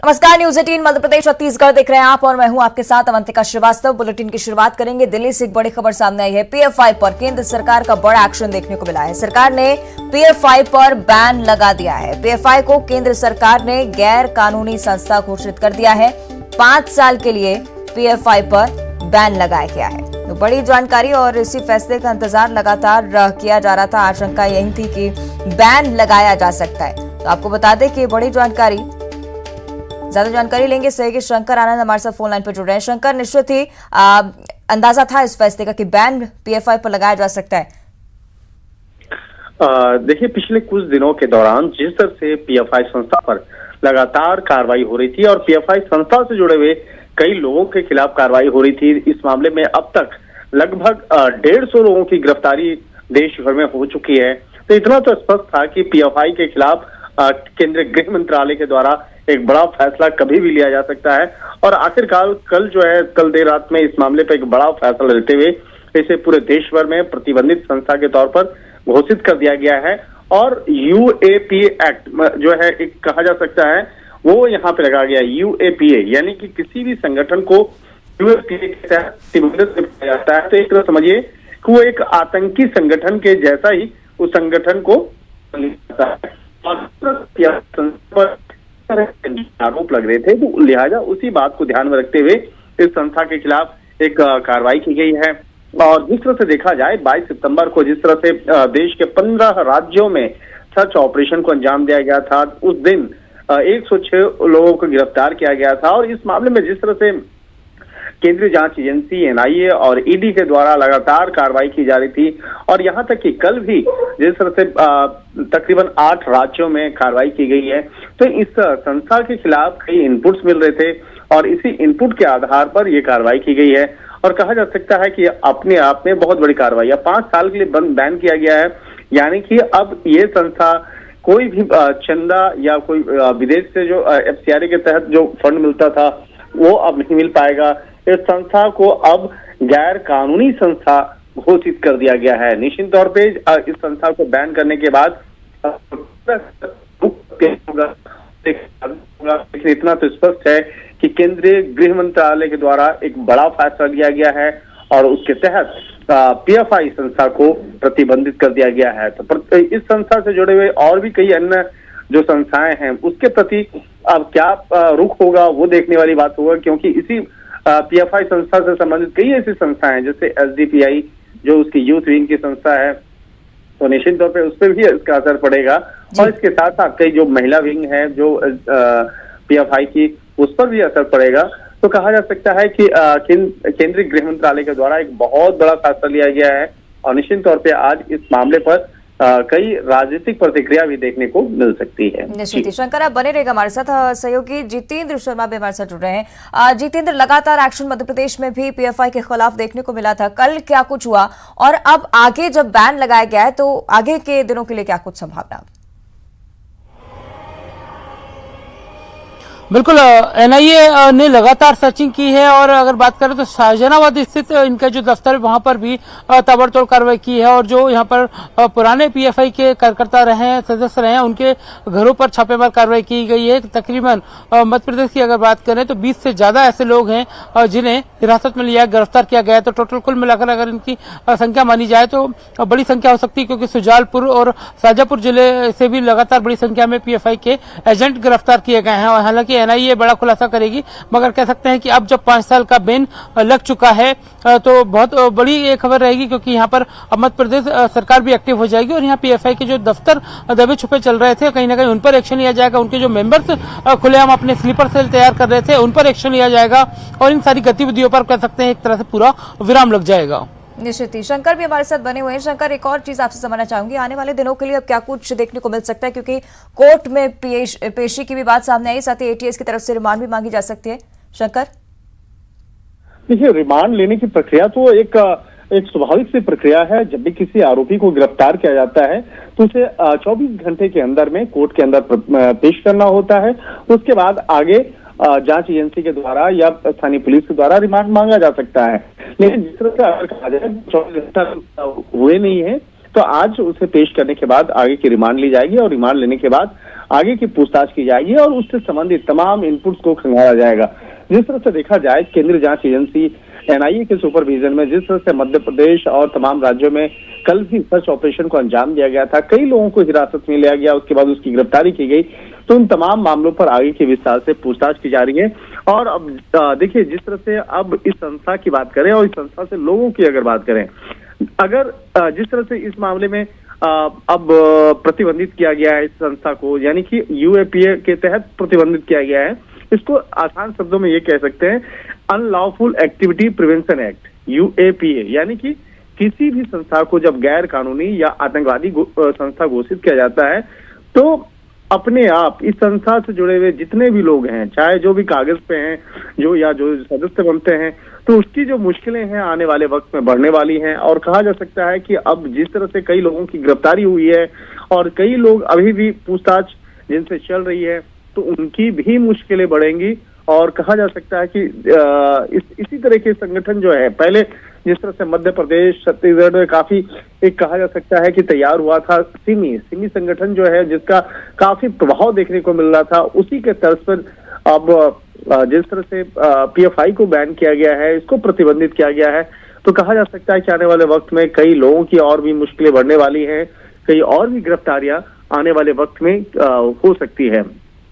नमस्कार, न्यूज 18 मध्य प्रदेश छत्तीसगढ़ देख रहे हैं आप और मैं हूं आपके साथ अवंतिका श्रीवास्तव। बुलेटिन की शुरुआत करेंगे दिल्ली से। एक बड़ी खबर सामने आई है। पीएफआई पर केंद्र सरकार का बड़ा एक्शन देखने को मिला है। सरकार ने पीएफआई पर बैन लगा दिया है। पीएफआई को केंद्र सरकार ने गैर कानूनी संस्था घोषित कर दिया है। 5 साल के लिए पीएफआई पर बैन लगाया गया है। तो बड़ी जानकारी और इसी फैसले का इंतजार लगातार किया जा रहा था। आशंका यही थी कि बैन लगाया जा सकता है। तो आपको बता दें कि बड़ी जानकारी, ज्यादा जानकारी लेंगे सहयोगी शंकर आनंद हमारे साथ फोन लाइन पर जुड़ रहे हैं। शंकर, निश्चित ही अंदाजा था इस फैसले का कि बैन पीएफआई पर लगाया जा सकता है। देखिए, पिछले कुछ दिनों के दौरान जिस तरह से पीएफआई संस्था पर लगातार कार्रवाई हो रही थी और पीएफआई संस्था से जुड़े हुए कई लोगों के खिलाफ कार्रवाई हो रही थी, इस मामले में अब तक लगभग 150 लोगों की गिरफ्तारी देश भर में हो चुकी है। तो इतना तो स्पष्ट था कि पीएफआई के खिलाफ केंद्रीय गृह मंत्रालय के द्वारा एक बड़ा फैसला कभी भी लिया जा सकता है। और आखिरकार कल देर रात में इस मामले पर एक बड़ा फैसला लेते हुए इसे पूरे देश भर में प्रतिबंधित संस्था के तौर पर घोषित कर दिया गया है। और यूएपीए एक्ट जो है, एक कहा जा सकता है, वो यहाँ पे लगा गया। यूएपीए यानी कि किसी भी संगठन को यूएपीए के तहत प्रतिबंधित किया जाता है। तो एक तरह समझिए कि वो एक आतंकी संगठन के जैसा ही उस संगठन को आरोप लग रहे थे। तो लिहाजा उसी बात को ध्यान में रखते हुए इस संस्था के खिलाफ एक कार्रवाई की गई है। और जिस तरह से देखा जाए, 22 सितंबर को जिस तरह से देश के 15 राज्यों में सर्च ऑपरेशन को अंजाम दिया गया था, उस दिन 106 लोगों को गिरफ्तार किया गया था। और इस मामले में जिस तरह से केंद्रीय जांच एजेंसी एनआईए और ईडी के द्वारा लगातार कार्रवाई की जा रही थी, और यहां तक कि कल भी जिस तरह से तकरीबन 8 राज्यों में कार्रवाई की गई है। तो इस संस्था के खिलाफ कई इनपुट्स मिल रहे थे और इसी इनपुट के आधार पर यह कार्रवाई की गई है। और कहा जा सकता है कि अपने आप में बहुत बड़ी कार्रवाई है। 5 साल के लिए बैन किया गया है, यानी कि अब ये संस्था कोई भी चंदा या कोई विदेश से जो एफसीआरए के तहत जो फंड मिलता था वो अब नहीं मिल पाएगा। इस संस्था को अब गैर कानूनी संस्था घोषित कर दिया गया है। निश्चित तौर पे इस संस्था को बैन करने के बाद लेकिन इतना तो स्पष्ट है कि केंद्रीय गृह मंत्रालय के द्वारा एक बड़ा फैसला लिया गया है और उसके तहत पीएफआई संस्था को प्रतिबंधित कर दिया गया है। तो इस संस्था से जुड़े हुए और भी कई अन्य जो संस्थाएं हैं उसके प्रति अब क्या रुख होगा वो देखने वाली बात होगा, क्योंकि इसी पीएफआई संस्था से संबंधित कई ऐसी संस्थाएं हैं जैसे एसडीपीआई जो उसकी यूथ विंग की संस्था है, तो निश्चित तौर पे उस पर भी इसका असर पड़ेगा। और इसके साथ साथ कई जो महिला विंग है जो पीएफआई की, उस पर भी असर पड़ेगा। तो कहा जा सकता है कि केंद्रीय गृह मंत्रालय के द्वारा एक बहुत बड़ा फैसला लिया गया है और निश्चित तौर पे आज इस मामले पर कई राजनीतिक प्रतिक्रिया भी देखने को मिल सकती है। निश्चित। शंकर, आप बने रहेगा हमारे साथ। सहयोगी जितेंद्र शर्मा भी हमारे साथ जुड़ रहे हैं। जितेंद्र, लगातार एक्शन मध्य प्रदेश में भी पीएफआई के खिलाफ देखने को मिला था। कल क्या कुछ हुआ और अब आगे जब बैन लगाया गया है तो आगे के दिनों के लिए क्या कुछ संभावना? बिल्कुल, एनआईए ने लगातार सर्चिंग की है और अगर बात करें तो शाहजहानाबाद स्थित इनका जो दफ्तर है वहां पर भी ताबड़तोड़ कार्रवाई की है। और जो यहां पर पुराने पीएफआई के कार्यकर्ता रहे हैं, सदस्य रहे हैं, उनके घरों पर छापेमार कार्रवाई की गई है। तकरीबन मध्य प्रदेश की अगर बात करें तो 20 से ज्यादा ऐसे लोग हैं जिन्हें हिरासत में लिया, गिरफ्तार किया गया है। तो टोटल कुल मिलाकर अगर इनकी संख्या मानी जाए तो बड़ी संख्या हो सकती है, क्योंकि सुजालपुर और शाजापुर जिले से भी लगातार बड़ी संख्या में पीएफआई के एजेंट गिरफ्तार किए गए हैं। हालांकि एनआईए बड़ा खुलासा करेगी, मगर कह सकते हैं कि अब जब 5 साल का बैन लग चुका है तो बहुत बड़ी ये खबर रहेगी, क्योंकि यहाँ पर मध्य प्रदेश सरकार भी एक्टिव हो जाएगी और यहाँ पीएफआई के जो दफ्तर दबे छुपे चल रहे थे कहीं ना कहीं उन पर एक्शन लिया जाएगा। उनके जो मेंबर्स खुलेआम अपने स्लीपर सेल तैयार कर रहे थे उन पर एक्शन लिया जाएगा और इन सारी गतिविधियों पर कह सकते हैं एक तरह से पूरा विराम लग जाएगा। निश्चित ही। शंकर भी हमारे साथ बने हुए हैं। शंकर, एक और चीज आपसे समझना चाहूंगी, आने वाले दिनों के लिए अब क्या कुछ देखने को मिल सकता है, क्योंकि कोर्ट में पेशी की भी बात सामने आई, साथ ही एटीएस की तरफ से रिमांड भी मांगी जा सकती है। शंकर, देखिए, रिमांड लेने की प्रक्रिया तो एक स्वाभाविक सी प्रक्रिया है। जब भी किसी आरोपी को गिरफ्तार किया जाता है तो उसे 24 घंटे के अंदर में कोर्ट के अंदर पेश करना होता है। उसके बाद आगे जांच एजेंसी के द्वारा या स्थानीय पुलिस के द्वारा रिमांड मांगा जा सकता है। लेकिन जिस तरह से अगर कहा जाए 24 घंटा हुए नहीं है तो आज उसे पेश करने के बाद आगे की रिमांड ली जाएगी और रिमांड लेने के बाद आगे की पूछताछ की जाएगी और उससे संबंधित तमाम इनपुट्स को खंगाला जाएगा। जिस तरह से देखा जाए, केंद्रीय जांच एजेंसी एनआईए के सुपरविजन में जिस तरह से मध्य प्रदेश और तमाम राज्यों में कल भी सर्च ऑपरेशन को अंजाम दिया गया था, कई लोगों को हिरासत में लिया गया, उसके बाद उसकी गिरफ्तारी की गई, तो उन तमाम मामलों पर आगे की विस्तार से पूछताछ की जा रही है। और अब देखिए, जिस तरह से अब इस संस्था की बात करें और इस संस्था से लोगों की अगर बात करें, अगर जिस तरह से इस मामले में अब प्रतिबंधित किया गया है इस संस्था को, यानी कि यूएपीए के तहत प्रतिबंधित किया गया है, इसको आसान शब्दों में ये कह सकते हैं unlawful activity prevention act, UAPA, यानी कि किसी भी संस्था को जब गैर कानूनी या आतंकवादी संस्था घोषित किया जाता है तो अपने आप इस संस्था से जुड़े हुए जितने भी लोग हैं, चाहे जो भी कागज पे हैं, जो सदस्य बनते हैं, तो उसकी जो मुश्किलें हैं आने वाले वक्त में बढ़ने वाली हैं। और कहा जा सकता है कि अब जिस तरह से कई लोगों की गिरफ्तारी हुई है और कई लोग अभी भी पूछताछ जिनसे चल रही है, तो उनकी भी मुश्किलें बढ़ेंगी। और कहा जा सकता है कि इसी तरह के संगठन जो है, पहले जिस तरह से मध्य प्रदेश, छत्तीसगढ़ में काफी एक कहा जा सकता है कि तैयार हुआ था सिमी संगठन जो है, जिसका काफी प्रभाव देखने को मिल रहा था, उसी के तर्ज पर अब जिस तरह से पीएफआई को बैन किया गया है, इसको प्रतिबंधित किया गया है, तो कहा जा सकता है कि आने वाले वक्त में कई लोगों की और भी मुश्किलें बढ़ने वाली हैं, कई और भी गिरफ्तारियां आने वाले वक्त में हो सकती है।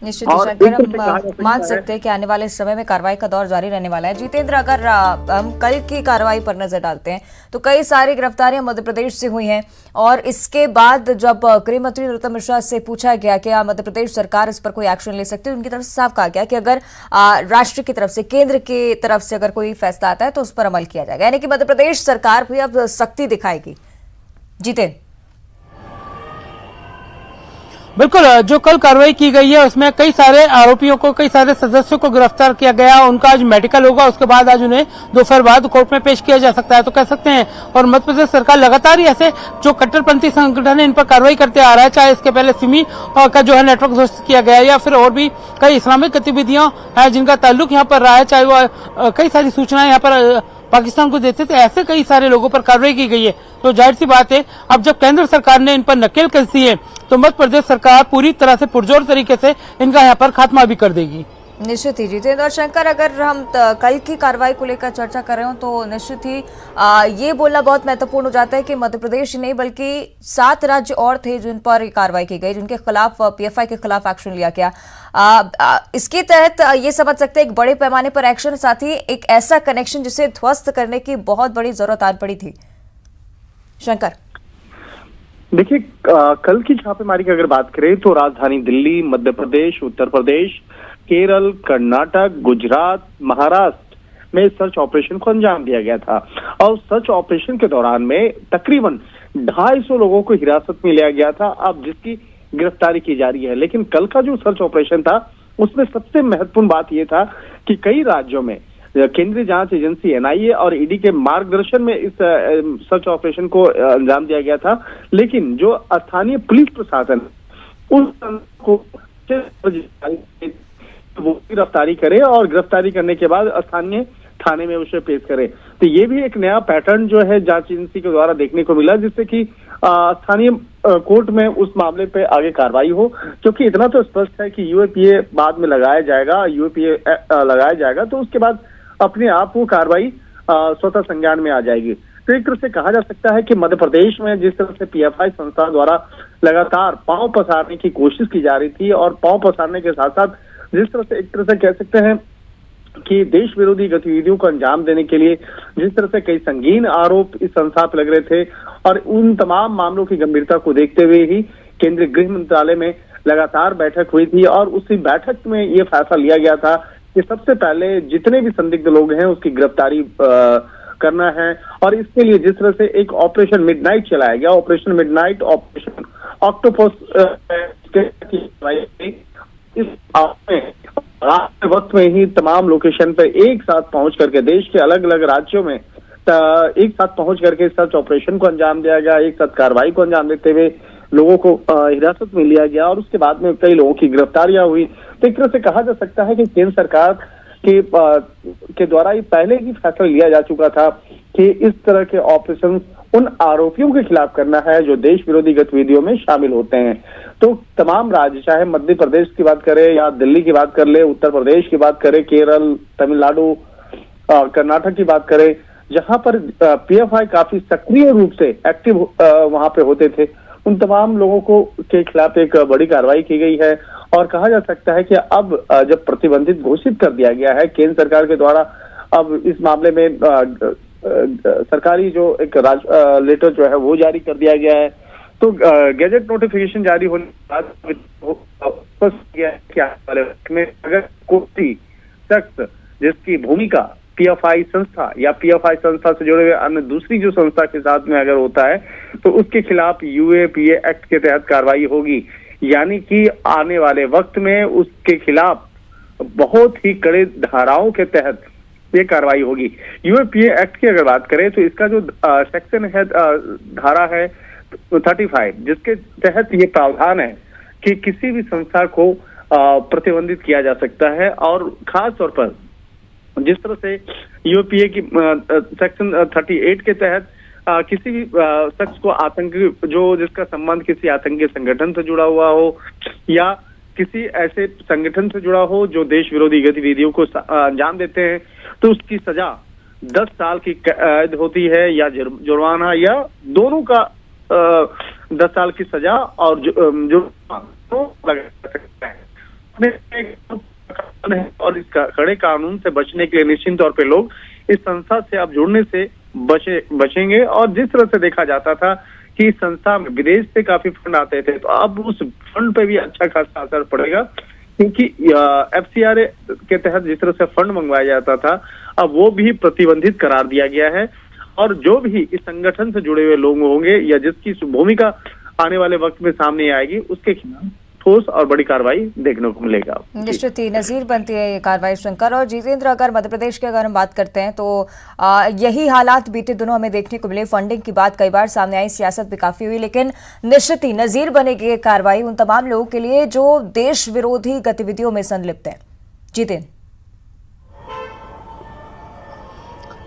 निश्चित ही शंकर, हम मान सकते हैं कि आने वाले समय में कार्रवाई का दौर जारी रहने वाला है। जितेंद्र, अगर हम कल की कार्रवाई पर नजर डालते हैं तो कई सारी गिरफ्तारियां मध्य प्रदेश से हुई हैं और इसके बाद जब गृह मंत्री नरोत्तम मिश्रा से पूछा गया कि मध्य प्रदेश सरकार इस पर कोई एक्शन ले सकती है, उनकी तरफ से साफ कहा गया कि अगर राष्ट्र की तरफ से, केंद्र की तरफ से अगर कोई फैसला आता है तो उस पर अमल किया जाएगा, यानी कि मध्य प्रदेश सरकार भी अब सख्ती दिखाएगी। जितेंद्र, बिल्कुल, जो कल कार्रवाई की गई है उसमें कई सारे आरोपियों को, कई सारे सदस्यों को गिरफ्तार किया गया। उनका आज मेडिकल होगा, उसके बाद आज उन्हें दोपहर बाद कोर्ट में पेश किया जा सकता है, तो कह सकते हैं। और मध्य प्रदेश सरकार लगातार ही ऐसे जो कट्टरपंथी संगठन है इन पर कार्रवाई करते आ रहा है, चाहे इसके पहले सिमी का जो है नेटवर्क ध्वस्त किया गया या फिर और भी कई इस्लामिक गतिविधियां हैं जिनका ताल्लुक यहाँ पर रहा है, चाहे वो कई सारी सूचनाएं यहाँ पर पाकिस्तान को देते थे, ऐसे कई सारे लोगों पर कार्रवाई की गई है। तो जाहिर सी बात है, अब जब केंद्र सरकार ने इन पर नकेल कसी है तो मध्य प्रदेश सरकार पूरी तरह से पुरजोर तरीके से इनका यहाँ पर खात्मा भी कर देगी। निश्चित ही जितेंद्र और शंकर, अगर हम कल की कार्रवाई को लेकर चर्चा कर रहे हो तो निश्चित ही ये बोलना बहुत महत्वपूर्ण हो जाता है कि मध्य प्रदेश नहीं बल्कि 7 राज्य और थे जिन पर कार्रवाई की गई, जिनके खिलाफ पीएफआई के खिलाफ एक्शन लिया गया। इसके तहत ये समझ सकते हैं एक बड़े पैमाने पर एक्शन, साथ ही एक ऐसा कनेक्शन जिसे ध्वस्त करने की बहुत बड़ी जरूरत आ पड़ी थी। शंकर, देखिए, कल की छापेमारी की अगर बात करें तो राजधानी दिल्ली, मध्य प्रदेश, उत्तर प्रदेश, केरल, कर्नाटक, गुजरात, महाराष्ट्र में सर्च ऑपरेशन को अंजाम दिया गया था। और सर्च ऑपरेशन के दौरान में तकरीबन 250 लोगों को हिरासत में लिया गया था, अब जिसकी गिरफ्तारी की जा रही है। लेकिन कल का जो सर्च ऑपरेशन था उसमें सबसे महत्वपूर्ण बात यह था कि कई राज्यों में केंद्रीय जांच एजेंसी एनआईए और ईडी के मार्गदर्शन में इस सर्च ऑपरेशन को अंजाम दिया गया था। लेकिन जो स्थानीय पुलिस प्रशासन उस को वो गिरफ्तारी करे और गिरफ्तारी करने के बाद स्थानीय थाने में उसे पेश करे। तो ये भी एक नया पैटर्न जो है जांच एजेंसी के द्वारा देखने को मिला, जिससे कि स्थानीय कोर्ट में उस मामले पे आगे कार्रवाई हो। क्योंकि इतना तो स्पष्ट है कि यूएपीए बाद में लगाया जाएगा, तो उसके बाद अपने आप वो कार्रवाई स्वतः संज्ञान में आ जाएगी। तो एक तरह से कहा जा सकता है कि मध्य प्रदेश में जिस तरह से पीएफआई संस्था द्वारा लगातार पांव पसारने की कोशिश की जा रही थी और पांव पसारने के साथ साथ जिस तरह से एक तरह से कह सकते हैं कि देश विरोधी गतिविधियों को अंजाम देने के लिए जिस तरह से कई संगीन आरोप इस संस्था पर लग रहे थे, और उन तमाम मामलों की गंभीरता को देखते हुए ही केंद्रीय गृह मंत्रालय में लगातार बैठक हुई थी और उसी बैठक में ये फैसला लिया गया था कि सबसे पहले जितने भी संदिग्ध लोग हैं उसकी गिरफ्तारी करना है। और इसके लिए जिस तरह से एक ऑपरेशन मिडनाइट चलाया गया, ऑपरेशन मिडनाइट, ऑपरेशन ऑक्टोपस, इस वक्त में ही तमाम लोकेशन पे एक साथ पहुंच करके देश के अलग अलग राज्यों में एक साथ पहुंच करके सर्च ऑपरेशन को अंजाम दिया गया, एक साथ कार्रवाई को अंजाम देते हुए लोगों को हिरासत में लिया गया और उसके बाद में कई लोगों की गिरफ्तारियां हुई। तो एक तरह से कहा जा सकता है कि केंद्र सरकार के द्वारा ये पहले ही फैसला लिया जा चुका था कि इस तरह के ऑपरेशन उन आरोपियों के खिलाफ करना है जो देश विरोधी गतिविधियों में शामिल होते हैं। तो तमाम राज्य, चाहे मध्य प्रदेश की बात करें या दिल्ली की बात कर ले, उत्तर प्रदेश की बात करें, केरल, तमिलनाडु, कर्नाटक की बात करें, जहां पर पीएफआई काफी सक्रिय रूप से एक्टिव वहां पे होते थे, उन तमाम लोगों को के खिलाफ एक बड़ी कार्रवाई की गई है। और कहा जा सकता है कि अब जब प्रतिबंधित घोषित कर दिया गया है केंद्र सरकार के द्वारा, अब इस मामले में सरकारी जो एक लेटर जो है वो जारी कर दिया गया है। तो गैजेट नोटिफिकेशन जारी होने के बाद स्पष्ट किया है कि आने वाले वक्त में अगर कोई शख्स जिसकी भूमिका पीएफआई संस्था या पीएफआई संस्था से जुड़े हुए अन्य दूसरी जो संस्था के साथ में अगर होता है तो उसके खिलाफ यूएपीए एक्ट के तहत कार्रवाई होगी। यानी कि आने वाले वक्त में उसके खिलाफ बहुत ही कड़े धाराओं के तहत ये कार्रवाई होगी। यूएपीए एक्ट की अगर बात करें तो इसका जो सेक्शन है, धारा है 35, जिसके तहत ये प्रावधान है कि किसी भी संस्था को प्रतिबंधित किया जा सकता है। और खास तौर पर जिस तरह से यूएपीए की सेक्शन 38 के तहत किसी भी शख्स को आतंकी, जो जिसका संबंध किसी आतंकी संगठन से जुड़ा हुआ हो या किसी ऐसे संगठन से जुड़ा हो जो देश विरोधी गतिविधियों को अंजाम देते हैं, तो उसकी सजा 10 साल की कैद होती है या जुर्माना या दोनों का 10 साल की सजा और जो लगा सकता है। और इस कड़े कानून से बचने के लिए निश्चित तौर पे लोग इस संस्था से अब जुड़ने से बचेंगे। और जिस तरह से देखा जाता था कि इस संस्था में विदेश से काफी फंड आते थे, तो अब उस फंड पे भी अच्छा खासा असर पड़ेगा, क्योंकि एफसीआरए के तहत जिस तरह से फंड मंगवाया जाता था अब वो भी प्रतिबंधित करार दिया गया है। और जो भी इस संगठन से जुड़े हुए लोग होंगे या जिसकी भूमिका आने वाले वक्त में सामने आएगी, उसके खिलाफ ठोस और बड़ी कार्रवाई देखने को मिलेगा। निश्चित ही नजीर बनती है ये कार्रवाई। शंकर और जितेंद्र, अगर मध्य प्रदेश की अगर हम बात करते हैं तो यही हालात बीते दिनों हमें देखने को मिले। फंडिंग की बात कई बार सामने आई, सियासत भी काफी हुई, लेकिन निश्चित ही नजीर बनेगी ये कार्रवाई उन तमाम लोगों के लिए जो देश विरोधी गतिविधियों में संलिप्त है। जितेंद्र,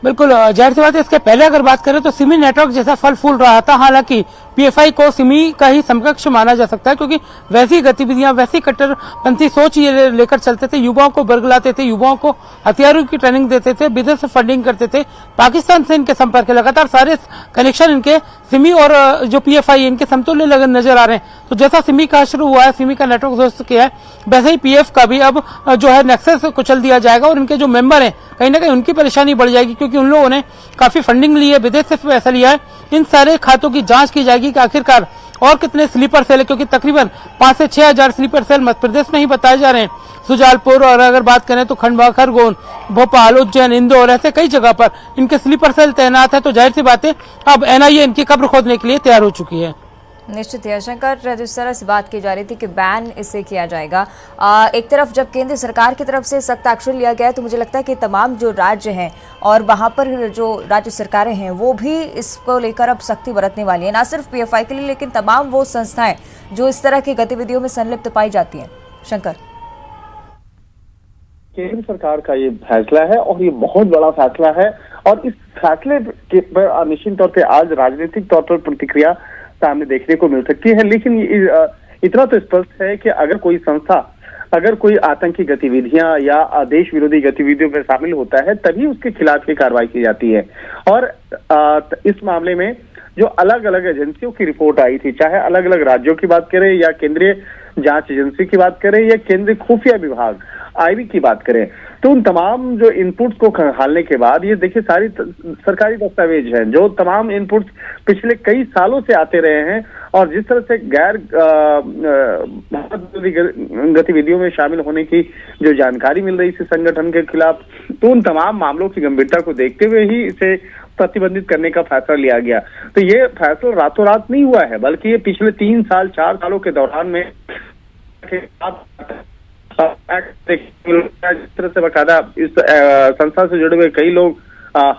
बिल्कुल जाहिर सी बात है, इसके पहले अगर बात करें तो सिमी नेटवर्क जैसा फल फूल रहा था। हालांकि पीएफआई को सिमी का ही समकक्ष माना जा सकता है, क्योंकि वैसी गतिविधियां, वैसी कट्टरपंथी सोच ये लेकर चलते थे, युवाओं को बरगलाते थे, युवाओं को हथियारों की ट्रेनिंग देते थे, विदेश से फंडिंग करते थे, पाकिस्तान से इनके संपर्क है। लगातार सारे कनेक्शन इनके सिमी और जो पीएफआई इनके समतुल्य नजर आ रहे हैं। तो जैसा सिमी का शुरू हुआ है, सिमी का नेटवर्क ध्वस्त किया है, वैसे ही पीएफ का भी अब जो है नेक्सस कुचल दिया जाएगा। और इनके जो मेंबर हैं कहीं ना कहीं उनकी परेशानी बढ़ जाएगी, क्योंकि उन लोगों ने काफी फंडिंग ली है, विदेश से पैसा लिया है। इन सारे खातों की जांच की जाएगी कि आखिरकार और कितने स्लीपर सेल है, क्योंकि तकरीबन 5 से 6 हजार स्लीपर सेल मध्य प्रदेश में ही बताए जा रहे हैं। सुजालपुर और अगर बात करें तो खंडवा, खरगोन, भोपाल, उज्जैन, इंदौर, ऐसे कई जगह पर इनके स्लीपर सेल तैनात है। तो जाहिर सी बात है अब एनआईए इनकी कब्र खोदने के लिए तैयार हो चुकी है। निश्चित ही शंकर, जिस तरह से बात की जा रही थी कि बैन इसे किया जाएगा, एक तरफ जब केंद्र सरकार की तरफ से सख्त एक्शन लिया गया है तो मुझे लगता है कि तमाम जो राज्य हैं और वहां पर जो राज्य सरकारें हैं वो भी इसको लेकर अब सख्ती बरतने वाली है, ना सिर्फ पीएफआई के लिए लेकिन तमाम वो संस्थाएं जो इस तरह की गतिविधियों में संलिप्त पाई जाती हैं। शंकर, केंद्र सरकार का ये फैसला है और ये बहुत बड़ा फैसला है, और इस फैसले के पर निश्चित तौर पर आज राजनीतिक तौर पर प्रतिक्रिया सामने देखने को मिल सकती है। लेकिन इतना तो स्पष्ट है कि अगर कोई संस्था, अगर कोई आतंकी गतिविधियां या देश विरोधी गतिविधियों में शामिल होता है तभी उसके खिलाफ ये कार्रवाई की जाती है। और इस मामले में जो अलग अलग एजेंसियों की रिपोर्ट आई थी, चाहे अलग अलग राज्यों की बात करें या केंद्रीय जांच एजेंसी की बात करें या केंद्रीय खुफिया विभाग आईबी की बात करें, तो उन तमाम जो इनपुट्स को खंगालने के बाद ये देखिए सारी सरकारी दस्तावेज हैं, जो तमाम इनपुट्स पिछले कई सालों से आते रहे हैं। और जिस तरह से गैर गतिविधियों में शामिल होने की जो जानकारी मिल रही थी संगठन के खिलाफ, तो उन तमाम मामलों की गंभीरता को देखते हुए ही इसे प्रतिबंधित करने का फैसला लिया गया। तो ये फैसला रातों रात नहीं हुआ है, बल्कि ये पिछले 3 साल 4 सालों के दौरान में जिस तरह से बकायदा इस संस्था से जुड़े हुए कई लोग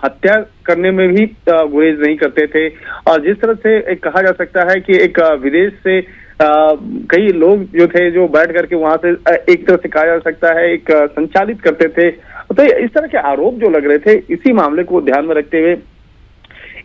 हत्या करने में भी गुरेज नहीं करते थे। और जिस तरह से एक कहा जा सकता है कि एक विदेश से कई लोग जो थे जो बैठ करके वहां से एक तरह से कहा जा सकता है एक संचालित करते थे। तो इस तरह के आरोप जो लग रहे थे, इसी मामले को ध्यान में रखते हुए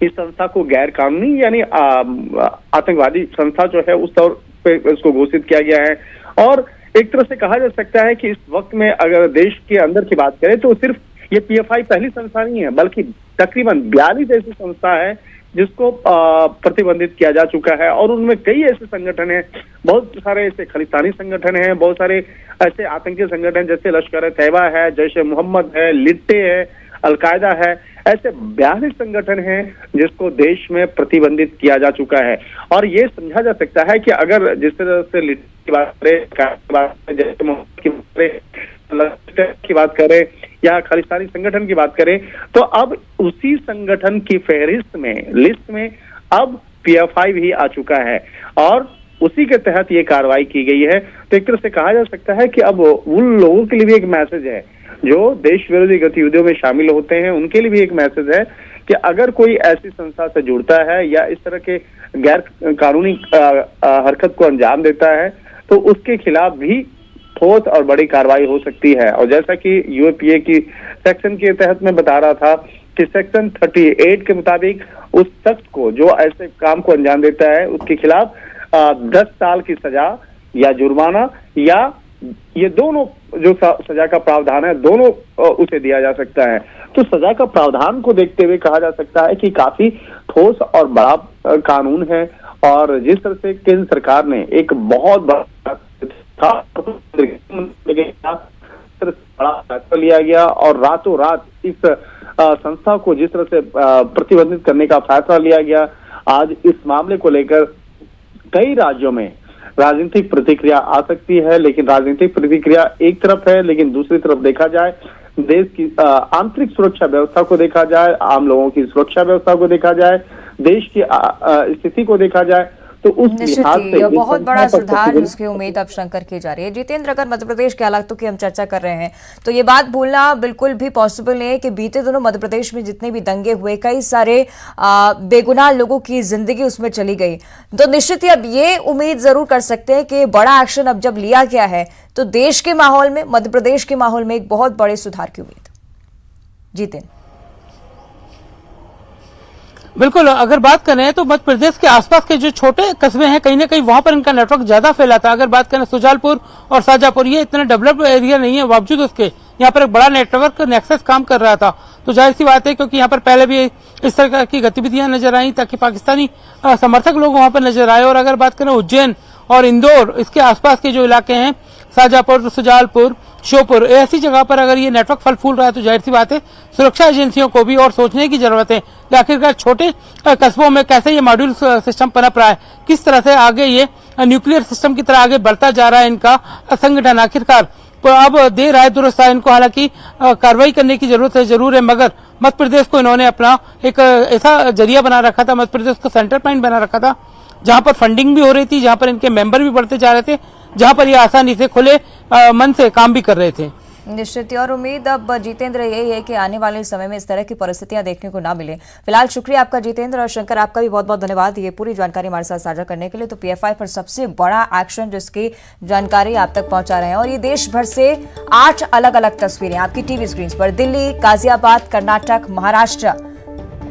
इस संस्था को गैर कानूनी यानी आतंकवादी संस्था जो है उस तौर पे उसको घोषित किया गया है। और एक तरह से कहा जा सकता है कि इस वक्त में अगर देश के अंदर की बात करें तो सिर्फ ये पीएफआई पहली संस्था नहीं है, बल्कि तकरीबन 42 ऐसी संस्था है जिसको प्रतिबंधित किया जा चुका है। और उनमें कई ऐसे संगठन हैं, बहुत सारे ऐसे खालिस्तानी संगठन हैं, बहुत सारे ऐसे आतंकी संगठन जैसे लश्कर तैयबा है, जैश ए मोहम्मद है, लिट्टे है, अलकायदा है, ऐसे 42 संगठन हैं जिसको देश में प्रतिबंधित किया जा चुका है। और ये समझा जा सकता है कि अगर जिस तरह से लिट्टे की बात करें, जैश ए मोहम्मद की बात करें, लश्कर की बात करें या खालिस्तानी संगठन की बात करें, तो अब उसी संगठन की फहरिस्त में, लिस्ट में अब पीएफआई भी आ चुका है और उसी के तहत ये कार्रवाई की गई है। तो एक तरह से कहा जा सकता है कि अब उन लोगों के लिए भी एक मैसेज है जो देश विरोधी गतिविधियों में शामिल होते हैं, उनके लिए भी एक मैसेज है कि अगर कोई ऐसी संस्था से जुड़ता है या इस तरह के गैर कानूनी हरकत को अंजाम देता है तो उसके खिलाफ भी ठोस और बड़ी कार्रवाई हो सकती है। और जैसा कि यूएपीए की सेक्शन के तहत मैं बता रहा था कि सेक्शन 38 के मुताबिक उस शख्स को जो ऐसे काम को अंजाम देता है उसके खिलाफ 10 साल की सजा या जुर्माना या ये दोनों जो सजा का प्रावधान है दोनों उसे दिया जा सकता है। तो सजा का प्रावधान को देखते हुए कहा जा सकता है कि काफी ठोस और बड़ा कानून है। और जिस तरह से केंद्र सरकार ने एक बहुत बड़ा फैसला लिया गया और रातों रात इस संस्था को जिस तरह से प्रतिबंधित करने का फैसला लिया गया, आज इस मामले को लेकर कई राज्यों में राजनीतिक प्रतिक्रिया आ सकती है। लेकिन राजनीतिक प्रतिक्रिया एक तरफ है, लेकिन दूसरी तरफ देखा जाए देश की आंतरिक सुरक्षा व्यवस्था को देखा जाए, आम लोगों की सुरक्षा व्यवस्था को देखा जाए, देश की स्थिति को देखा जाए तो उस लिहाज से बहुत बड़ा सुधार जिसकी उम्मीद अब शंकर की जा रही है। जितेंद्र, अगर मध्य प्रदेश के हालातों की हम चर्चा कर रहे हैं तो ये बात भूलना बिल्कुल भी पॉसिबल नहीं है कि बीते दिनों मध्य प्रदेश में जितने भी दंगे हुए, कई सारे बेगुनाह लोगों की जिंदगी उसमें चली गई, तो निश्चित ही अब ये उम्मीद जरूर कर सकते हैं कि बड़ा एक्शन अब जब लिया गया है तो देश के माहौल में, मध्य प्रदेश के माहौल में एक बहुत बड़े सुधार की उम्मीद। जितेंद्र, बिल्कुल, अगर बात करें तो मध्य प्रदेश के आसपास के जो छोटे कस्बे हैं कहीं ना कहीं वहां पर इनका नेटवर्क ज्यादा फैला था। अगर बात करें सुजालपुर और शाजापुर, ये इतने डेवलप्ड एरिया नहीं है, बावजूद उसके यहाँ पर एक बड़ा नेटवर्क नेक्सस काम कर रहा था। तो जाहिर सी बात है क्योंकि यहाँ पर पहले भी इस तरह की गतिविधियां नजर आई ताकि पाकिस्तानी समर्थक लोग वहां पर नजर आए। और अगर बात करें उज्जैन और इंदौर, इसके आसपास के जो इलाके हैं, शाजापुर, सुजालपुर, श्योपुर, ऐसी जगह पर अगर ये नेटवर्क फल फूल रहा है तो जाहिर सी बात है सुरक्षा एजेंसियों को भी और सोचने की जरूरत है कि आखिरकार छोटे कस्बों में कैसे ये मॉड्यूल सिस्टम पनप रहा है, किस तरह से आगे ये न्यूक्लियर सिस्टम की तरह आगे बढ़ता जा रहा है इनका संगठन। आखिरकार तो अब देर आए दुरुस्त आए, इनको हालांकि कार्रवाई करने की जरूरत है, जरूर है, मगर मध्य प्रदेश को इन्होंने अपना एक ऐसा जरिया बना रखा था, मध्य प्रदेश को सेंटर पॉइंट बना रखा था जहां पर फंडिंग भी हो रही थी, जहां पर इनके मेंबर भी बढ़ते जा रहे थे, जहां पर ये आसानी से खुले मन से काम भी कर रहे थे। निश्चित ही, और उम्मीद अब जितेंद्र यही है कि आने वाले समय में इस तरह की परिस्थितियां देखने को ना मिले। फिलहाल शुक्रिया आपका जितेंद्र, और शंकर आपका भी बहुत बहुत धन्यवाद ये पूरी जानकारी हमारे साथ साझा करने के लिए। तो पीएफआई पर सबसे बड़ा एक्शन जिसकी जानकारी आप तक पहुंचा रहे हैं, और ये देश भर से 8 अलग अलग तस्वीरें आपकी टीवी स्क्रीन पर, दिल्ली, गाजियाबाद, कर्नाटक, महाराष्ट्र,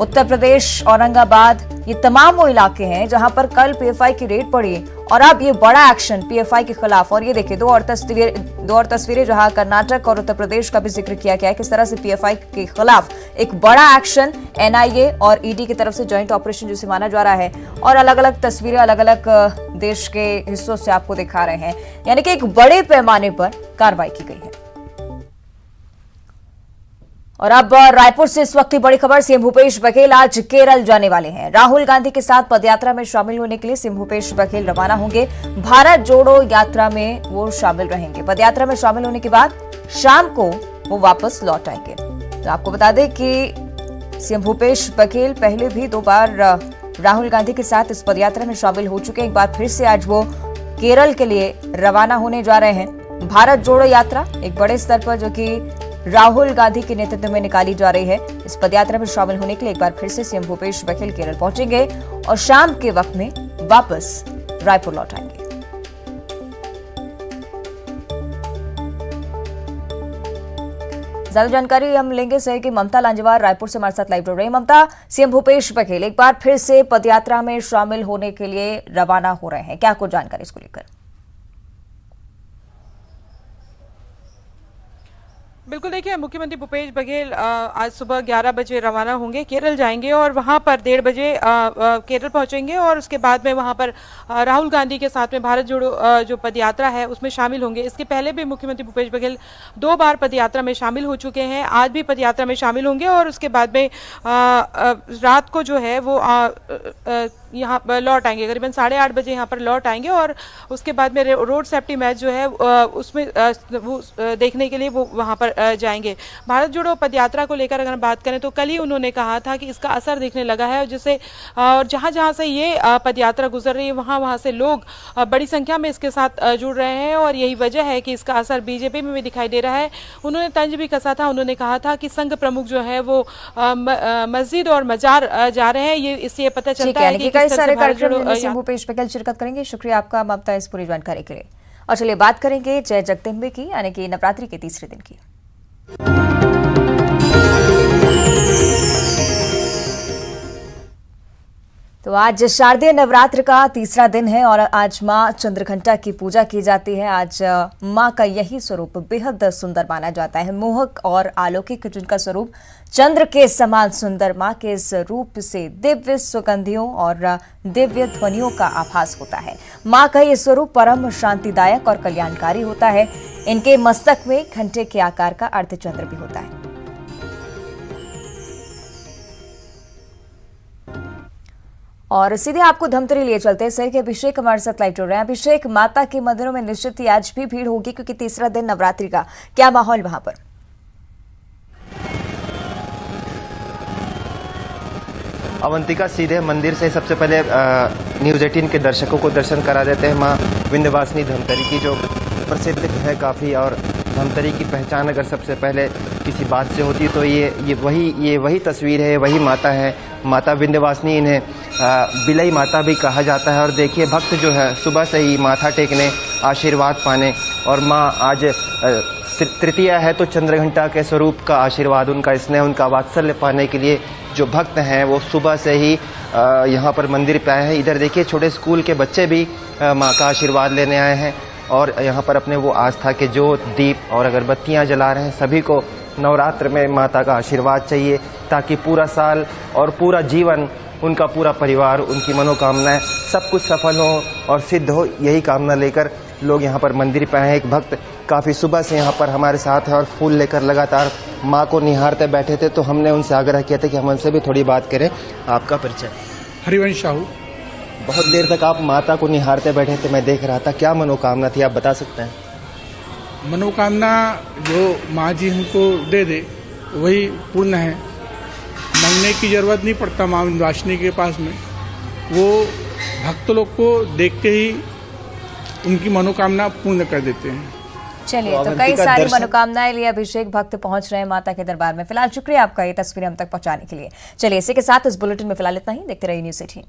उत्तर प्रदेश, औरंगाबाद, ये तमाम वो इलाके हैं जहां पर कल पीएफआई की रेड पड़ी और अब ये बड़ा एक्शन पीएफआई के खिलाफ। और ये देखिए दो और तस्वीरें जहां कर्नाटक और उत्तर प्रदेश का भी जिक्र किया गया है, किस तरह से पीएफआई के खिलाफ एक बड़ा एक्शन एनआईए और ईडी की तरफ से ज्वाइंट ऑपरेशन जिसे माना जा रहा है, और अलग अलग तस्वीरें अलग अलग देश के हिस्सों से आपको दिखा रहे हैं, यानी कि एक बड़े पैमाने पर कार्रवाई की गई है। और अब रायपुर से इस वक्त की बड़ी खबर, सीएम भूपेश बघेल आज केरल जाने वाले हैं। राहुल गांधी के साथ पदयात्रा में शामिल होने के लिए सीएम भूपेश बघेल रवाना होंगे। भारत जोड़ो यात्रा में वो शामिल रहेंगे। पदयात्रा में शामिल होने के बाद शाम को वो वापस लौट आएंगे। तो आपको बता दें कि सीएम भूपेश बघेल पहले भी 2 बार राहुल गांधी के साथ इस पदयात्रा में शामिल हो चुके हैं। एक बार फिर से आज वो केरल के लिए रवाना होने जा रहे हैं। भारत जोड़ो यात्रा एक बड़े स्तर पर जो कि राहुल गांधी के नेतृत्व में निकाली जा रही है, इस पदयात्रा में शामिल होने के लिए एक बार फिर से सीएम भूपेश बघेल केरल पहुंचेंगे और शाम के वक्त में वापस रायपुर लौट आएंगे। ज्यादा जानकारी हम लेंगे सहयोगी ममता लांजेवार रायपुर से हमारे साथ लाइव जुड़ रही हैं। ममता, सीएम भूपेश बघेल एक बार फिर से पदयात्रा में शामिल होने के लिए रवाना हो रहे हैं, क्या कुछ जानकारी इसको लेकर? बिल्कुल, देखिए मुख्यमंत्री भूपेश बघेल आज सुबह 11 बजे रवाना होंगे, केरल जाएंगे और वहां पर 1:30 बजे केरल पहुंचेंगे और उसके बाद में वहां पर राहुल गांधी के साथ में भारत जोड़ो जो पदयात्रा है उसमें शामिल होंगे। इसके पहले भी मुख्यमंत्री भूपेश बघेल 2 बार पदयात्रा में शामिल हो चुके हैं, आज भी पदयात्रा में शामिल होंगे और उसके बाद में रात को जो है वो यहाँ पर लौट आएंगे, करीबन 8:30 बजे यहाँ पर लौट आएंगे और उसके बाद में रोड सेफ्टी मैच जो है उसमें वो देखने के लिए वो वहाँ पर जाएंगे। भारत जोड़ो पदयात्रा को लेकर अगर बात करें तो कल ही उन्होंने कहा था कि इसका असर दिखने लगा है, जिससे और जहाँ से ये पदयात्रा गुजर रही है वहाँ से लोग बड़ी संख्या में इसके साथ जुड़ रहे हैं और यही वजह है कि इसका असर बीजेपी में भी दिखाई दे रहा है। उन्होंने तंज भी कसा था, उन्होंने कहा था कि संघ प्रमुख जो है वो मस्जिद और मजार जा रहे हैं, ये इससे पता चलता है कि कई सारे कार्यक्रम में सीएम भूपेश बघेल शिरकत करेंगे। शुक्रिया आपका ममता इस पूरी जानकारी के लिए। और चलिए बात करेंगे जय जगदम्बे की, यानी कि नवरात्रि के तीसरे दिन की। तो आज शारदीय नवरात्र का तीसरा दिन है और आज मां चंद्रघंटा की पूजा की जाती है। आज मां का यही स्वरूप बेहद सुंदर माना जाता है, मोहक और अलौकिक, जिनका स्वरूप चंद्र के समान सुंदर मां के इस रूप से दिव्य सुगंधियों और दिव्य ध्वनियों का आभास होता है। मां का यह स्वरूप परम शांतिदायक और कल्याणकारी होता है। इनके मस्तक में घंटे के आकार का अर्धचंद्र भी होता है। और सीधे आपको धमतरी लिए चलते हैं, सही के अभिषेक हमारे साथ लाइव जुड़ रहे हैं। अभिषेक, माता के मंदिरों में निश्चित ही आज भी भीड़ होगी क्योंकि तीसरा दिन नवरात्रि का, क्या माहौल वहां पर? अवंतिका, सीधे मंदिर से सबसे पहले न्यूज़ 18 के दर्शकों को दर्शन करा देते हैं मां विंध्यवासिनी धमतरी की, जो प्रसिद्ध है काफ़ी। और धमतरी की पहचान अगर सबसे पहले किसी बात से होती तो ये वही तस्वीर है, वही माता है, माता विंध्यवासिनी। इन्हें बिलई माता भी कहा जाता है। और देखिए भक्त जो है सुबह से ही माथा टेकने, आशीर्वाद पाने, और माँ आज तृतीया है तो चंद्रघंटा के स्वरूप का आशीर्वाद, उनका स्नेह, उनका वात्सल्य पाने के लिए जो भक्त हैं वो सुबह से ही यहाँ पर मंदिर पे आए हैं। इधर देखिए छोटे स्कूल के बच्चे भी माँ का आशीर्वाद लेने आए हैं और यहाँ पर अपने वो आस्था के जोत, दीप और अगरबत्तियाँ जला रहे हैं। सभी को नवरात्र में माता का आशीर्वाद चाहिए ताकि पूरा साल और पूरा जीवन, उनका पूरा परिवार, उनकी मनोकामनाएं सब कुछ सफल हो और सिद्ध हो। यही कामना लेकर लोग यहाँ पर मंदिर पे आए हैं। एक भक्त काफ़ी सुबह से यहाँ पर हमारे साथ है और फूल लेकर लगातार माँ को निहारते बैठे थे, तो हमने उनसे आग्रह किया था कि हम उनसे भी थोड़ी बात करें। आपका परिचय? हरिवंश साहू। बहुत देर तक आप माता को निहारते बैठे थे, मैं देख रहा था, क्या मनोकामना थी आप बता सकते हैं? मनोकामना जो माँ जी हमको दे दे वही पूर्ण है, मांगने की जरूरत नहीं पड़ता माँ विंध्यवासिनी के पास में। वो भक्त लोग को देखते ही उनकी मनोकामना पूर्ण कर देते हैं। चलिए, तो कई सारी मनोकामनाएं लिए अभिषेक भक्त पहुंच रहे हैं माता के दरबार में। फिलहाल शुक्रिया आपका ये तस्वीरें हम तक पहुंचाने के लिए। चलिए, इसी के साथ इस बुलेटिन में फिलहाल इतना ही। देखते रहिए न्यूज़ 18।